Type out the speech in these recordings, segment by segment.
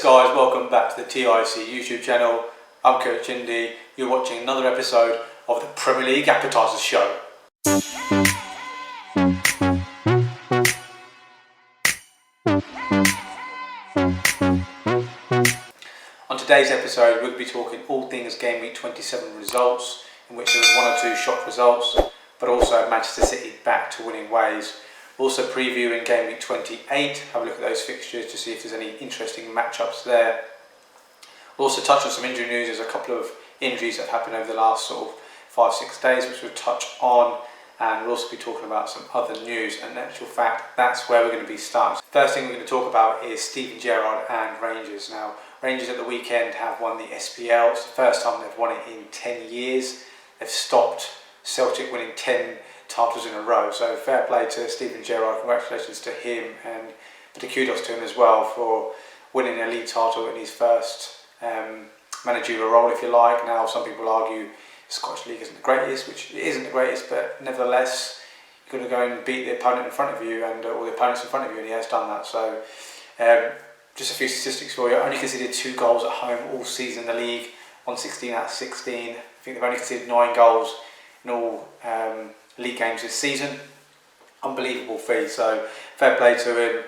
guys, welcome back to the TIC YouTube channel. I'm Coach Indy. You're watching another episode of the Premier League Appetiser show. On today's episode, we'll be talking all things Game Week 27 results, in which there was one or two shock results, but also Manchester City back to winning ways. Also previewing Game Week 28, have a look at those fixtures to see if there's any interesting matchups there. We'll also touch on some injury news. There's a couple of injuries that have happened over the last sort of 5-6 days, which we'll touch on, and we'll also be talking about some other news. And in actual fact, that's where we're going to be starting. First thing we're going to talk about is Steven Gerrard and Rangers. Now, Rangers at the weekend have won the SPL. It's the first time they've won it in 10 years. They've stopped Celtic winning 10 titles in a row. So fair play to Steven Gerrard. Congratulations to him, and put a kudos to him as well for winning a league title in his first managerial role, if you like. Now, some people argue the Scottish League isn't the greatest, which it isn't the greatest, but nevertheless, you're going to go and beat the opponent in front of you, and or the opponents in front of you, and he has done that. So, just a few statistics for you. Only conceded 2 goals at home all season in the league, on 16 out of 16. I think they've only conceded 9 goals in all league games this season. Unbelievable feat. So, fair play to him.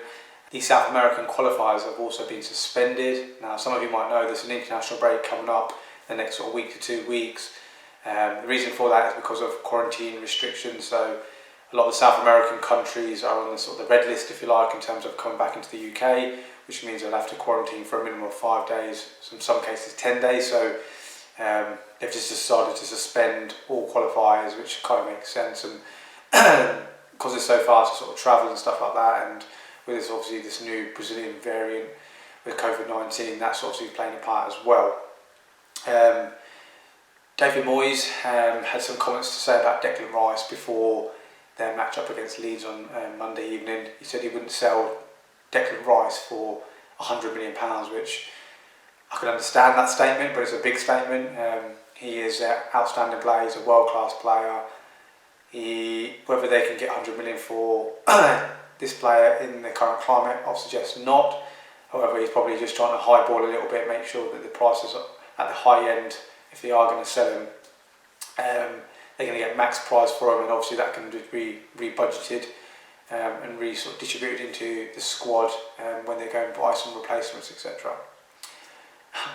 The South American qualifiers have also been suspended. Now, some of you might know there's an international break coming up the next sort of week to 2 weeks. The reason for that is because of quarantine restrictions. So a lot of the South American countries are on the sort of the red list, if you like, in terms of coming back into the UK, which means they'll have to quarantine for a minimum of 5 days, in some cases 10 days. So they've just decided to suspend all qualifiers, which kind of makes sense. And because it's so far to sort of travel and stuff like that, and with this, obviously this new Brazilian variant with COVID-19, that's obviously playing a part as well. David Moyes had some comments to say about Declan Rice before their match up against Leeds on Monday evening. He said he wouldn't sell Declan Rice for £100 million, which I can understand that statement, but it's a big statement. He is an outstanding player, he's a world-class player. Whether they can get £100 million for this player in the current climate, I'll suggest not. However, he's probably just trying to highball a little bit, make sure that the prices are at the high end. If they are going to sell him, they're going to get max price for him, and obviously that can be rebudgeted and sort of distributed into the squad when they go and buy some replacements, etc.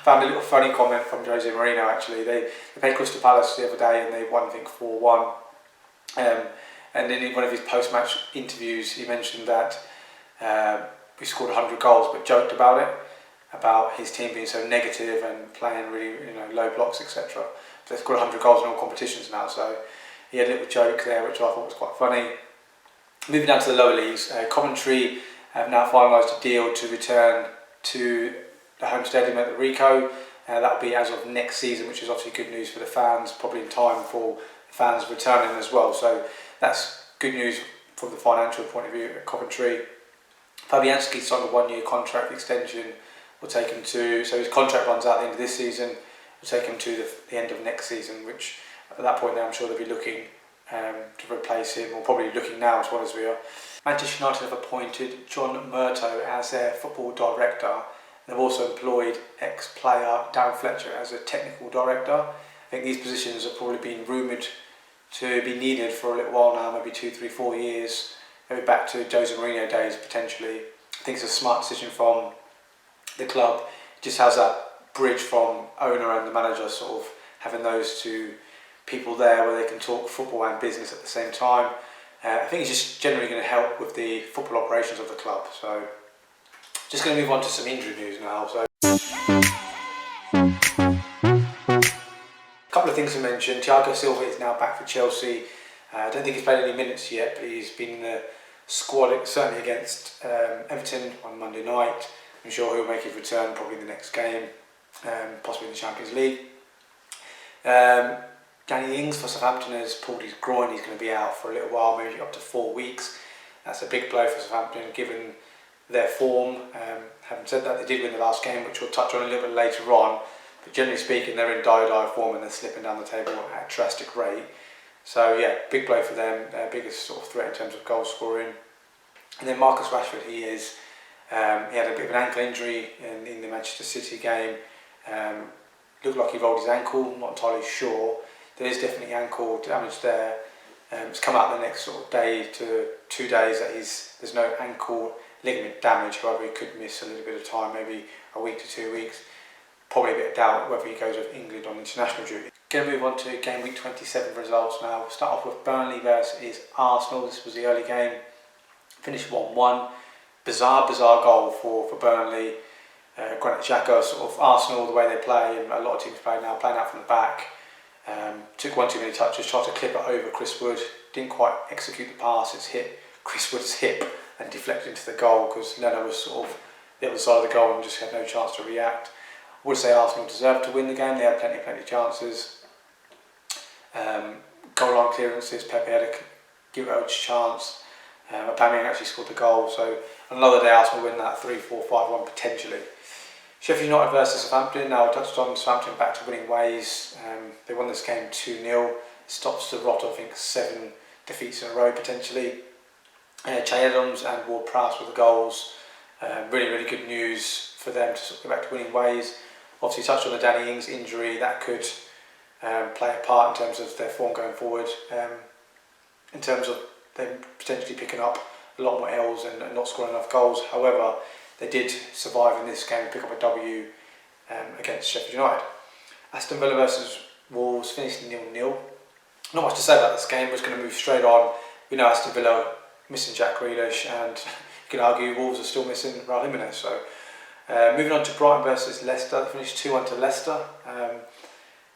Found a little funny comment from Jose Mourinho. Actually, they played Crystal Palace the other day and they won, I think, 4-1. And in one of his post-match interviews, he mentioned that we scored 100 goals, but joked about it, about his team being so negative and playing really, low blocks, etc. They've scored 100 goals in all competitions now, so he had a little joke there, which I thought was quite funny. Moving down to the lower leagues, Coventry have now finalised a deal to return to the home stadium at the Rico. That will be as of next season, which is obviously good news for the fans, probably in time for the fans returning as well. So that's good news from the financial point of view at Coventry. Fabianski signed a 1-year contract extension. Will take him to, so his contract runs out at the end of this season. Will take him to the end of next season, which at that point now I'm sure they'll be looking to replace him, or probably looking now as well as we are. Manchester United have appointed John Murtough as their football director. They've also employed ex-player Darren Fletcher as a technical director. I think these positions have probably been rumoured to be needed for a little while now, maybe 2, 3, 4 years, maybe back to Jose Mourinho days potentially. I think it's a smart decision from the club. Just has that bridge from owner and the manager, sort of having those two people there where they can talk football and business at the same time. I think it's just generally going to help with the football operations of the club. So just going to move on to some injury news now. So a couple of things to mention. Thiago Silva is now back for Chelsea. I don't think he's played any minutes yet, but he's been in the squad certainly against Everton on Monday night. I'm sure he'll make his return probably in the next game, possibly in the Champions League. Danny Ings for Southampton has pulled his groin. He's going to be out for a little while, maybe up to 4 weeks. That's a big blow for Southampton given their form. Having said that, they did win the last game, which we'll touch on a little bit later on. But generally speaking, they're in dire form and they're slipping down the table at a drastic rate. So yeah, big blow for them. Their biggest sort of threat in terms of goal scoring. And then Marcus Rashford, he is He had a bit of an ankle injury in the Manchester City game. Looked like he rolled his ankle, not entirely sure. There is definitely ankle damage there. It's come out the next sort of day to 2 days that there's no ankle ligament damage. However, he could miss a little bit of time, maybe a week to 2 weeks. Probably a bit of doubt whether he goes with England on international duty. Going to move on to game week 27 results now. We'll start off with Burnley versus Arsenal. This was the early game. Finished 1-1. Bizarre goal for Burnley. Granit Xhaka, sort of Arsenal, the way they play, and a lot of teams play now, playing out from the back. Took one too many touches, tried to clip it over Chris Wood, didn't quite execute the pass. It's hit Chris Wood's hip and deflected into the goal because Leno was sort of the other side of the goal and just had no chance to react. I would say Arsenal deserved to win the game. They had plenty of chances. Goal line clearances, Pepe had a huge chance. Aubameyang actually scored the goal, so another day Arsenal win that 3-4-5-1 potentially. Sheffield United versus Southampton. Now I touched on Southampton back to winning ways. They won this game 2-0. Stops the rot, I think, 7 defeats in a row potentially. Che Adams and Ward-Prowse with the goals. Really good news for them to sort of get back to winning ways. Obviously touched on the Danny Ings injury. That could play a part in terms of their form going forward. In terms of them potentially picking up a lot more L's and not scoring enough goals. However, they did survive in this game and pick up a W against Sheffield United. Aston Villa versus Wolves finished 0-0. Not much to say about this game. We're just going to move straight on. We know Aston Villa missing Jack Grealish, and you can argue Wolves are still missing Raul Jimenez. So moving on to Brighton versus Leicester. They finished 2-1 to Leicester.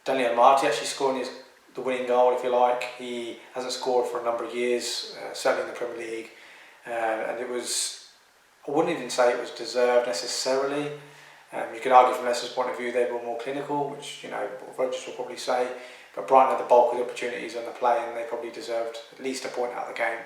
Daniel Marty actually scoring the winning goal, if you like. He hasn't scored for a number of years, certainly in the Premier League, and it was, I wouldn't even say it was deserved necessarily. You could argue from Leicester's point of view they were more clinical, which voters will probably say, but Brighton had the bulk of the opportunities on the play and they probably deserved at least a point out of the game.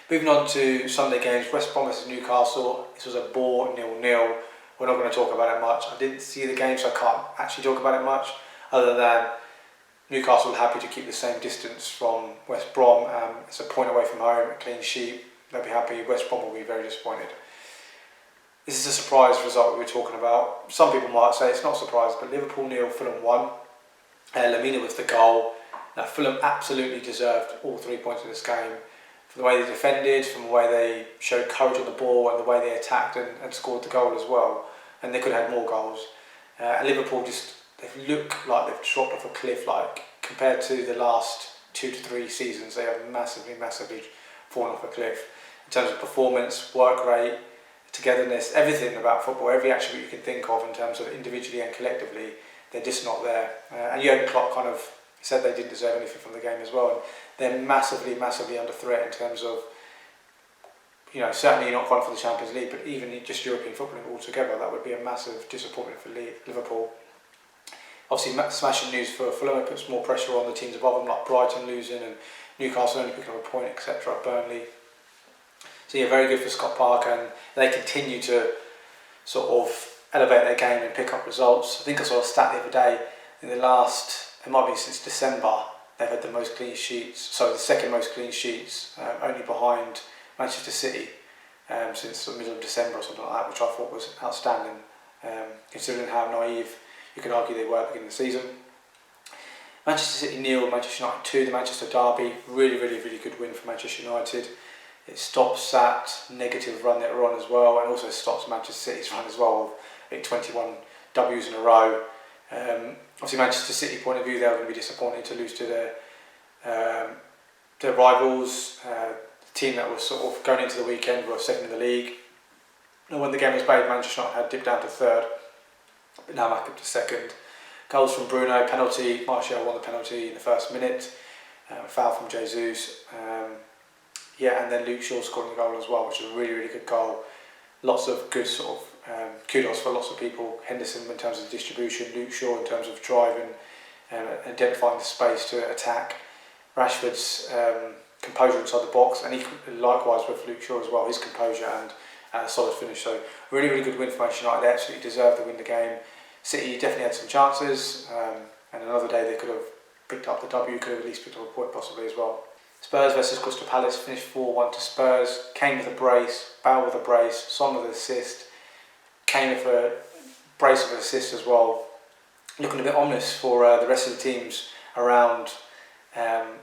Moving on to Sunday games, West Brom versus Newcastle. This was a bore 0-0. We're not going to talk about it much. I didn't see the game, so I can't actually talk about it much, other than Newcastle were happy to keep the same distance from West Brom. It's a point away from home, a clean sheet. They'll be happy. West Brom will be very disappointed. This is a surprise result we were talking about. Some people might say it's not a surprise, but Liverpool 0, Fulham 1. Lamina with the goal. Now Fulham absolutely deserved all 3 points in this game. From the way they defended, from the way they showed courage on the ball, and the way they attacked and scored the goal as well. And they could have had more goals. And Liverpool they've looked like they've dropped off a cliff. Like compared to the last 2 to 3 seasons, they have massively fallen off a cliff in terms of performance, work rate, togetherness, everything about football, every attribute you can think of in terms of individually and collectively, they're just not there. And Jurgen Klopp kind of said they didn't deserve anything from the game as well. And they're massively under threat in terms of, certainly not quite for the Champions League, but even just European football altogether, that would be a massive disappointment for Liverpool. Obviously, smashing news for Fulham. It puts more pressure on the teams above them, like Brighton losing and Newcastle only picking up a point, etc. Burnley. So yeah, very good for Scott Parker, and they continue to sort of elevate their game and pick up results. I think I saw a stat the other day. In the last, it might be since December, they've had the most clean sheets. The second most clean sheets, only behind Manchester City, since the middle of December or something like that, which I thought was outstanding, considering how naive you could argue they were at the beginning of the season. Manchester City 0, Manchester United 2, the Manchester derby. Really good win for Manchester United. It stops that negative run that we're on as well, and also stops Manchester City's run as well of 21 W's in a row. Obviously, Manchester City point of view, they're going to be disappointed to lose to their rivals, the team that was sort of going into the weekend were second in the league. And when the game was played, Manchester United had dipped down to third, but now back up to second. Goals from Bruno, penalty. Martial won the penalty in the first minute. Foul from Jesus. And then Luke Shaw scoring the goal as well, which was a really good goal. Lots of good sort of kudos for lots of people. Henderson in terms of distribution, Luke Shaw in terms of driving and identifying the space to attack. Rashford's composure inside the box, and likewise with Luke Shaw as well, his composure and a solid finish. So really good win for Manchester United. They absolutely deserved to win the game. City definitely had some chances, and another day they could have picked up the W, could have at least picked up a point possibly as well. Spurs versus Crystal Palace finished 4-1 to Spurs. Kane with a brace, Bale with a brace, Son with an assist, Kane with a brace with an assist as well. Looking a bit ominous for the rest of the teams around,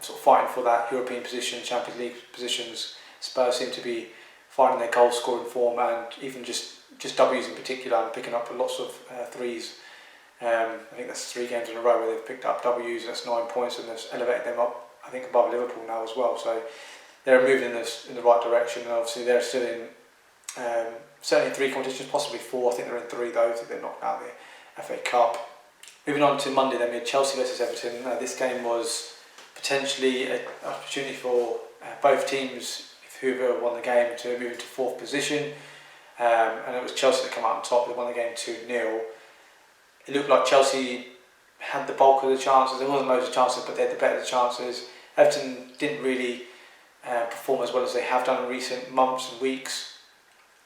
sort of fighting for that European position, Champions League positions. Spurs seem to be finding their goal scoring form, and even just W's in particular, and picking up lots of threes. I think that's 3 games in a row where they've picked up W's. That's 9 points, and they've elevated them up, I think, above Liverpool now as well. So they're moving in the right direction, and obviously they're still in certainly in 3 competitions, possibly 4. I think they're in 3 though. I think they're knocked out the FA Cup. Moving on to Monday, then we had Chelsea versus Everton. This game was potentially an opportunity for both teams, whoever won the game, to move into 4th position. And it was Chelsea that came out on top. They won the game 2-0. It looked like Chelsea had the bulk of the chances. There wasn't loads of chances, but they had the better chances. Everton didn't really perform as well as they have done in recent months and weeks.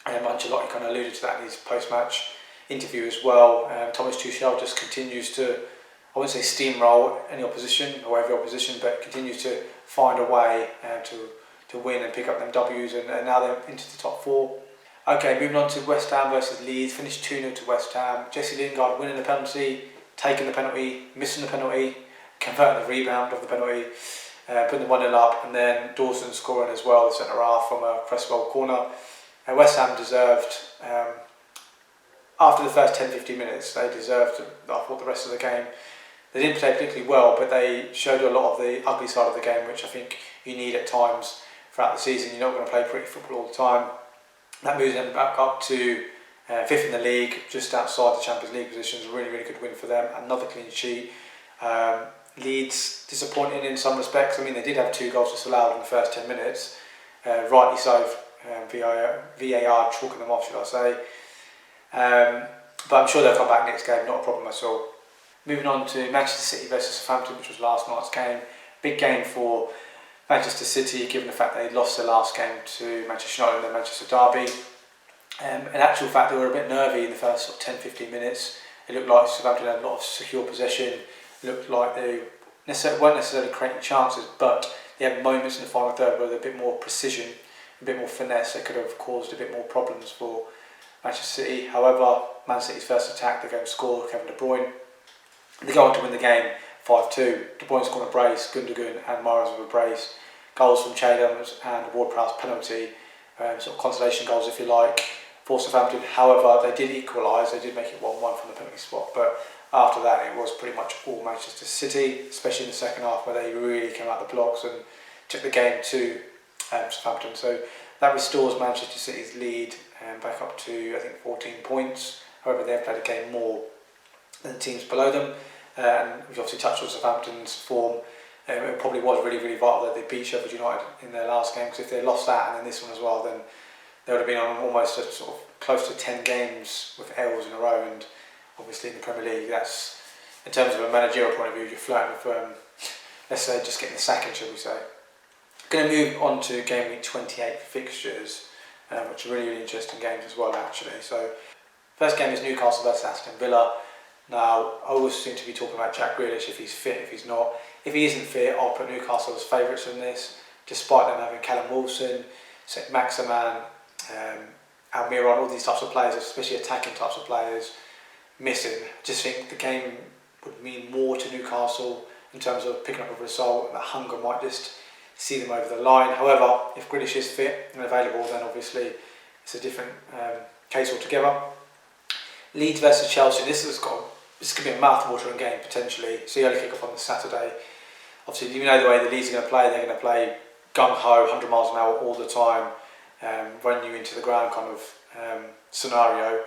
Ancelotti kind of alluded to that in his post-match interview as well. Thomas Tuchel just continues to, I wouldn't say steamroll any opposition or every opposition, but continues to find a way to win and pick up them W's, and now they're into the top 4. Okay, moving on to West Ham versus Leeds. Finished 2-0 to West Ham. Jesse Lingard winning the penalty, taking the penalty, missing the penalty, converting the rebound of the penalty, putting the 1-0 up, and then Dawson scoring as well, the centre half from a Cresswell corner. West Ham deserved, after the first 10-15 minutes, they deserved, I thought, the rest of the game. They didn't play particularly well, but they showed a lot of the ugly side of the game, which I think you need at times throughout the season. You're not going to play pretty football all the time. That moves them back up to 5th in the league, just outside the Champions League positions. A really, really good win for them. Another clean sheet. Leeds disappointing in some respects. I mean, they did have 2 goals disallowed in the first 10 minutes. Rightly so. VAR chalking them off, should I say. But I'm sure they'll come back next game, not a problem at all. Moving on to Manchester City versus Southampton, which was last night's game. Big game for Manchester City, given the fact they lost their last game to Manchester United in their Manchester derby. In actual fact, they were a bit nervy in the first sort of 10-15 minutes. It looked like Southampton had a lot of secure possession. It looked like they weren't necessarily creating chances, but they had moments in the final third where they had a bit more precision, a bit more finesse. They could have caused a bit more problems for Manchester City. However, Man City's first attack, they go and score, Kevin De Bruyne. They go on to win the game 5-2. De Bruyne scored a brace, Gundogan and Mahrez with a brace. Goals from Chadams and Ward-Prowse penalty, sort of consolation goals if you like, for Southampton. However, they did equalise, they did make it 1-1 from the penalty spot, but after that it was pretty much all Manchester City, especially in the second half where they really came out the blocks and took the game to Southampton. So that restores Manchester City's lead back up to, I think, 14 points. However, they've played a game more than the teams below them. And we've obviously touched on Southampton's form. It probably was really, really vital that they beat Sheffield United in their last game, because if they lost that and then this one as well, then they would have been on almost a sort of close to 10 games with L's in a row. And obviously in the Premier League, that's, in terms of a managerial point of view, you're flirting with, let's say, just getting the sacking, shall we say. Going to move on to game week 28 fixtures, which are really, really interesting games as well, actually. So, first game is Newcastle versus Aston Villa. Now, I always seem to be talking about Jack Grealish, if he's fit, if he's not. If he isn't fit, I'll put Newcastle as favourites in this, despite them having Callum Wilson, St Maximan, Almiron, all these types of players, especially attacking types of players, missing. I just think the game would mean more to Newcastle in terms of picking up a result. That hunger might just see them over the line. However, if Grealish is fit and available, then obviously it's a different case altogether. Leeds versus Chelsea. This could be a mouth-watering game potentially. It's the early kick-off on the Saturday. Obviously, you know the way the Leeds are going to play. They're going to play gung-ho, 100 miles an hour all the time, run you into the ground kind of scenario.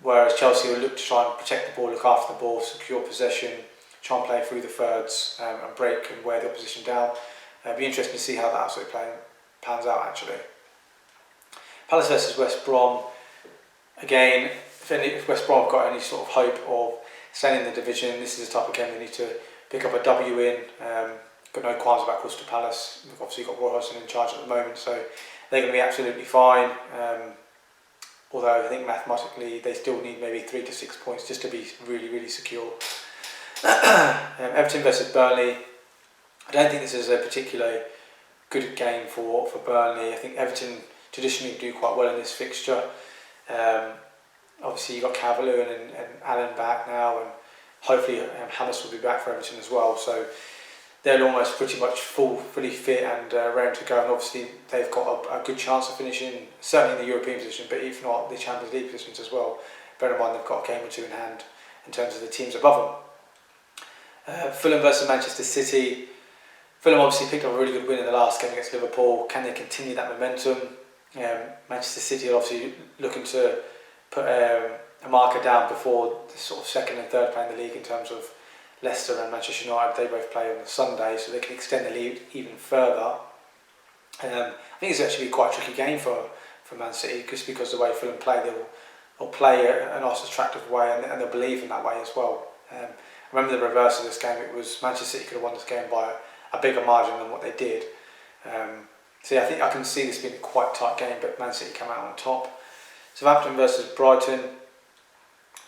Whereas Chelsea will look to try and protect the ball, look after the ball, secure possession, try and play through the thirds and break and wear the opposition down. It'll be interesting to see how that sort of pans out actually. Palace versus West Brom. Again, if West Brom have got any sort of hope of staying in the division, this is the type of game they need to pick up a W in. Got no qualms about Crystal Palace. We've obviously got Roy Hodgson in charge at the moment, so they're going to be absolutely fine. Although I think mathematically they still need maybe 3 to 6 points just to be really, really secure. Everton versus Burnley. I don't think this is a particularly good game for Burnley. I think Everton traditionally do quite well in this fixture. Obviously you've got Calvert-Lewin and Allen back now, and hopefully Hammers will be back for Everton as well. So they're almost pretty much fully fit and raring to go. And obviously they've got a good chance of finishing, certainly in the European position, but if not the Champions League positions as well. Bear in mind they've got a game or two in hand in terms of the teams above them. Fulham versus Manchester City. Fulham obviously picked up a really good win in the last game against Liverpool. Can they continue that momentum? Manchester City are obviously looking to put a marker down before the sort of second and third play in the league in terms of Leicester and Manchester United. They both play on the Sunday, so they can extend the lead even further. I think it's actually quite a tricky game for Man City, just because the way Fulham play, they'll play a nice attractive way, and they'll believe in that way as well. I remember the reverse of this game. It was Manchester City could have won this game by a bigger margin than what they did. So yeah, I think I can see this being quite a tight game, but Man City come out on top. Southampton versus Brighton,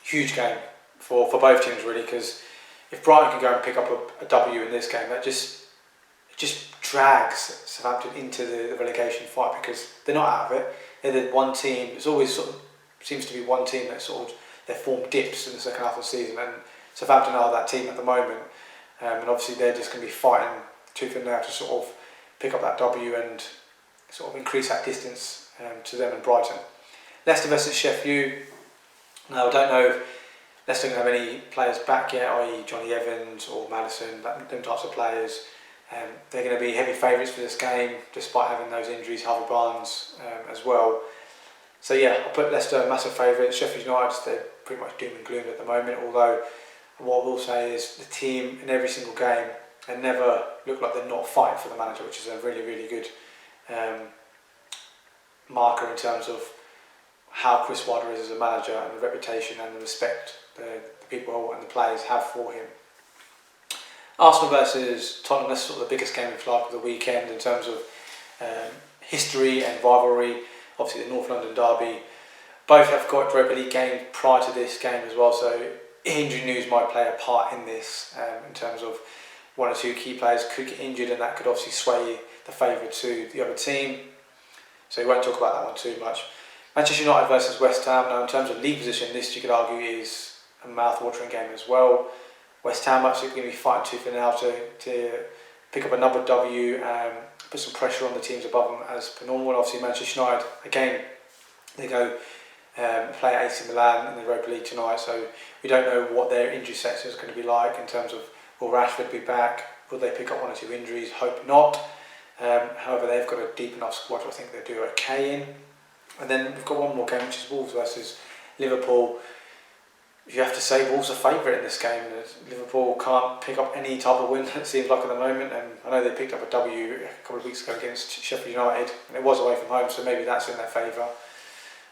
huge game for both teams really, because if Brighton can go and pick up a W in this game, it just drags Southampton into the relegation fight, because they're not out of it. They're the one team. There's always sort of seems to be one team that sort of their form dips in the second half of the season, and Southampton are that team at the moment. And obviously they're just going to be fighting tooth and nail to sort of pick up that W and sort of increase that distance to them and Brighton. Leicester versus Sheffield. Now I don't know if Leicester don't have any players back yet, i.e. Johnny Evans or Maddison, them types of players. They're going to be heavy favourites for this game, despite having those injuries, Harvey Barnes as well. So yeah, I'll put Leicester massive favourites. Sheffield United, they're pretty much doom and gloom at the moment, although what I will say is the team in every single game, they never look like they're not fighting for the manager, which is a really, really good marker in terms of how Chris Wilder is as a manager and the reputation and the respect the people and the players have for him. Arsenal versus Tottenham, that's sort of the biggest game, if you like, of the weekend in terms of history and rivalry. Obviously the North London derby. Both have got Europa League games prior to this game as well, so injury news might play a part in this in terms of one or two key players could get injured, and that could obviously sway the favour to the other team. So we won't talk about that one too much. Manchester United versus West Ham. Now in terms of league position, this you could argue is a mouth-watering game as well. West Ham actually going to be fighting tooth and nail to pick up another W, put some pressure on the teams above them as per normal. And obviously Manchester United, again, they go play at AC Milan in the Europa League tonight, so we don't know what their injury section is going to be like in terms of will Rashford be back, will they pick up one or two injuries, hope not. However, they've got a deep enough squad, so I think they'll do okay in. And then we've got one more game, which is Wolves versus Liverpool. You have to say Wolves are favourite in this game. Liverpool can't pick up any type of win, it seems like at the moment. And I know they picked up a W a couple of weeks ago against Sheffield United, and it was away from home, so maybe that's in their favour.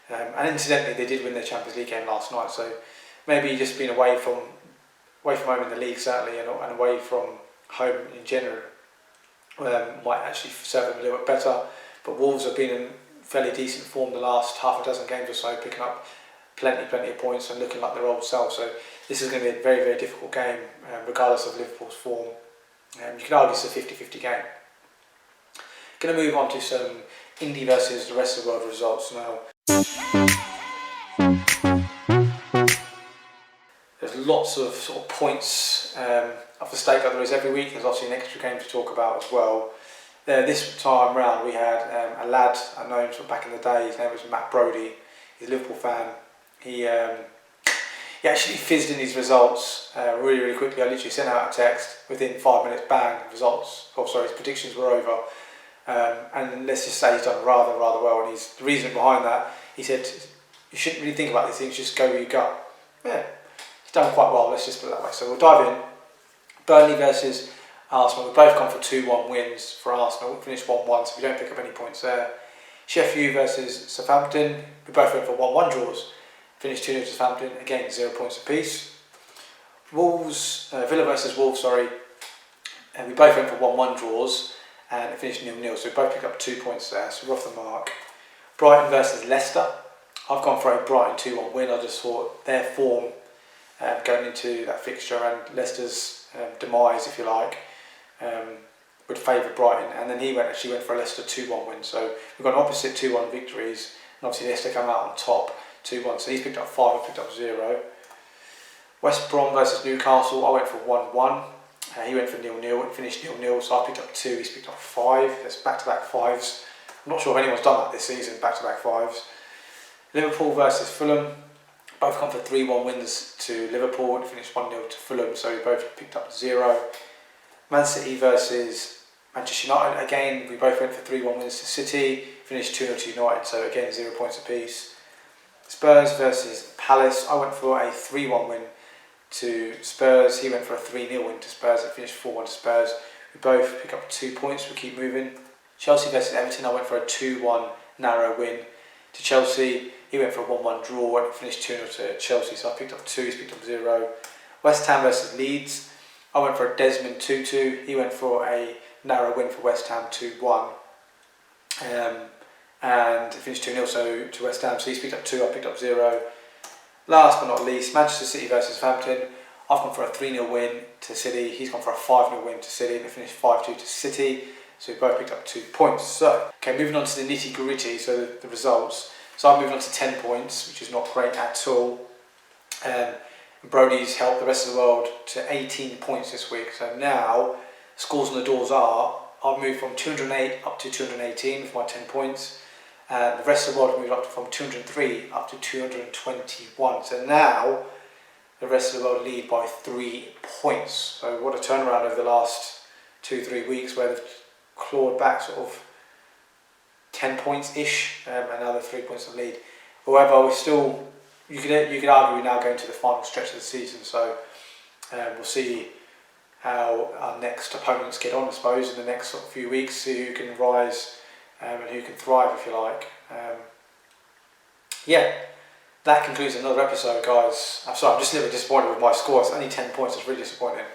And incidentally, they did win their Champions League game last night, so maybe just being away from home in the league certainly, and away from home in general might actually serve them a little bit better. But Wolves have been in fairly decent form the last half a dozen games or so, picking up plenty of points and looking like their old self. So this is going to be a very, very difficult game, regardless of Liverpool's form. You can argue it's a 50-50 game. Going to move on to some Indy versus the rest of the world results now. There's lots of sort of points off the stake like there is every week. There's obviously an extra game to talk about as well. This time round we had a lad I know him from back in the day. His name was Matt Brodie. He's a Liverpool fan. He actually fizzed in his results really quickly. I literally sent out a text within 5 minutes. Bang! His predictions were over. And let's just say he's done rather well. And the reason behind that, he said, you shouldn't really think about these things. Just go with your gut. Yeah, he's done quite well. Let's just put it that way. So we'll dive in. Burnley versus Arsenal. We've both gone for 2-1 wins for Arsenal. We finished 1-1, so we don't pick up any points there. Sheffield versus Southampton. We both went for 1-1 draws. Finished 2-0 to Southampton. Again, 0 points apiece. Villa versus Wolves, and we both went for 1-1 draws and it finished 0-0. So we both picked up 2 points there, so we're off the mark. Brighton versus Leicester. I've gone for a Brighton 2-1 win. I just thought their form going into that fixture and Leicester's demise, if you like, would favour Brighton, and then he actually went for a Leicester 2-1 win. So we've got an opposite 2-1 victories, and obviously Leicester come out on top 2-1. So he's picked up 5, I picked up 0. West Brom versus Newcastle, I went for 1-1. He went for 0-0, it finished 0-0, so I picked up 2, he's picked up 5. That's back-to-back 5s. I'm not sure if anyone's done that this season, back-to-back 5s. Liverpool versus Fulham, both come for 3-1 wins to Liverpool and finished 1-0 to Fulham, so we both picked up 0. Man City versus Manchester United, again, we both went for 3-1 wins to City, finished 2-0 to United, so again 0 points apiece. Spurs versus Palace, I went for a 3-1 win to Spurs, he went for a 3-0 win to Spurs, it finished 4-1 to Spurs. We both pick up 2 points, we keep moving. Chelsea versus Everton, I went for a 2-1 narrow win to Chelsea, he went for a 1-1 draw and it finished 2-0 to Chelsea, so I picked up 2, he's picked up 0. West Ham versus Leeds, I went for a Desmond 2-2, he went for a narrow win for West Ham 2-1. And it finished 2-0 so to West Ham, so he's picked up 2, I picked up 0. Last but not least, Manchester City versus Southampton, I've gone for a 3-0 win to City, he's gone for a 5-0 win to City and it finished 5-2 to City, so we both picked up 2 points. So, okay, moving on to the nitty gritty, so the results. So I've moved on to 10 points, which is not great at all. Brody's helped the rest of the world to 18 points this week, so now scores on the doors are, I've moved from 208 up to 218 for my 10 points. The rest of the world moved up from 203 up to 221. So now the rest of the world lead by 3 points. So what a turnaround over the last 2-3 weeks where they've clawed back sort of 10 points-ish and now they're 3 points of lead. However, we're still, you could argue we're now going to the final stretch of the season. So we'll see how our next opponents get on, I suppose, in the next sort of few weeks, see who can rise and who can thrive, if you like. Yeah, that concludes another episode, guys. I'm sorry, I'm just a little bit disappointed with my score. It's only 10 points, it's really disappointing.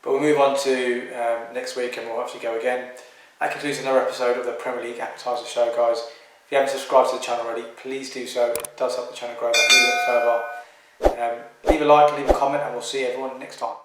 But we'll move on to next week and we'll actually go again. That concludes another episode of the Premier League Appetiser show, guys. If you haven't subscribed to the channel already, please do so. It does help the channel grow a little bit further. Leave a like, leave a comment, and we'll see everyone next time.